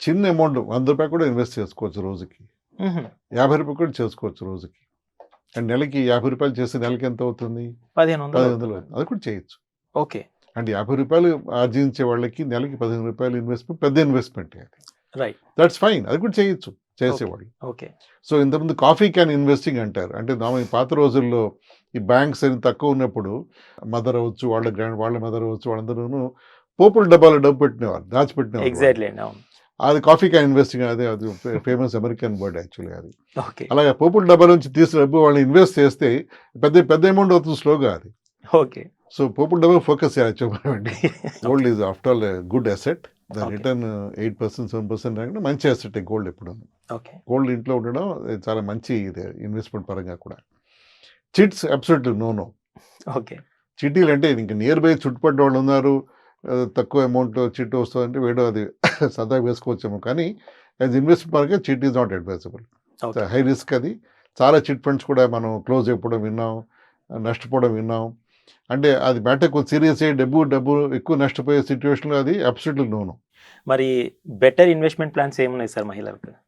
చిన్న అమౌంట్ రూ. 100 కూడా ఇన్వెస్ట్ చేసుకోవచ్చు రోజుకి. హుహు. రూ. 50 కూడా చేసుకోవచ్చు రోజుకి. అండ్ నెలకి రూ. 50 చేస్తే నెలకి ఎంత అవుతుంది? 1500 1500 అవుతుంది. అది కూడా చేయొచ్చు. ఓకే. అంటే రూ. 50 ఆర్జించే వాళ్ళకి నెలకి రూ. 15 ఇన్వెస్ట్‌మెంట్ పెద్ద ఇన్వెస్ట్‌మెంటే అది. రైట్. That's fine. అది కూడా చేయొచ్చు చేసేవాళ్ళు. ఓకే. సో ఇంతకుముందు కాఫీ క్యాన్ ఇన్వెస్టింగ్ అంటారు. అంటే పాత రోజుల్లో ఈ బ్యాంక్స్ అని తక్కువ ఉన్నప్పుడు మదర్ అవ్వచ్చు, వాళ్ళ మదర్ అవ్వచ్చు, వాళ్ళందరూను పోపుల డబ్బాలో డబ్బు పెట్టినేవారు, దాచిపెట్టినేవారు వాళ్ళు. ఎగ్జాక్ట్‌లీ అండి. అవును. అది కాఫీ క్యాన్ ఇన్వెస్టింగ్, అది ఫేమస్ అమెరికన్ వర్డ్ యాక్చువల్లీ అది. ఓకే. అలాగే పోపుల డబ్బా నుంచి తీసిన డబ్బు వాళ్ళు ఇన్వెస్ట్ చేస్తే పెద్ద అమౌంట్ అవుతుంది స్లోగా అది. ఓకే. సో పోపుల డబ్బా ఫోకస్ చేయాలి చెప్పండి. Gold is after all good asset. The Okay. Return 8%, 7% రాకుండా మంచి అసెట్ గోల్డ్ ఎప్పుడు. ఓకే. గోల్డ్ ఇంట్లో ఉండడం అది చాలా మంచి ఇది ఇన్వెస్ట్మెంట్ పరంగా కూడా. Chits absolutely no. ఓకే. చిట్టీలు అంటే ఇంక నియర్ బై చుట్టుపక్కల వాళ్ళు ఉన్నారు, తక్కువ అమౌంట్ చిట్ వస్తుందంటే వేడు అది సరదాగా వేసుకోవచ్చేమో, కానీ యాజ్ ఇన్వెస్ట్మెంట్ పరంగా chit is not advisable. Okay. High risk అది. చాలా చిట్ ఫండ్స్ కూడా మనం క్లోజ్ అయిపోవడం విన్నాం, నష్టపోవడం విన్నాం. అంటే అది మ్యాటర్ కొంచెం సీరియస్ అయ్యి డబ్బు ఎక్కువ నష్టపోయే సిచ్యువేషన్లో అది అబ్సల్యూట్లీ నో. మరి బెటర్ ఇన్వెస్ట్‌మెంట్ ప్లాన్స్ ఏమున్నాయి సార్ మహిళలకు?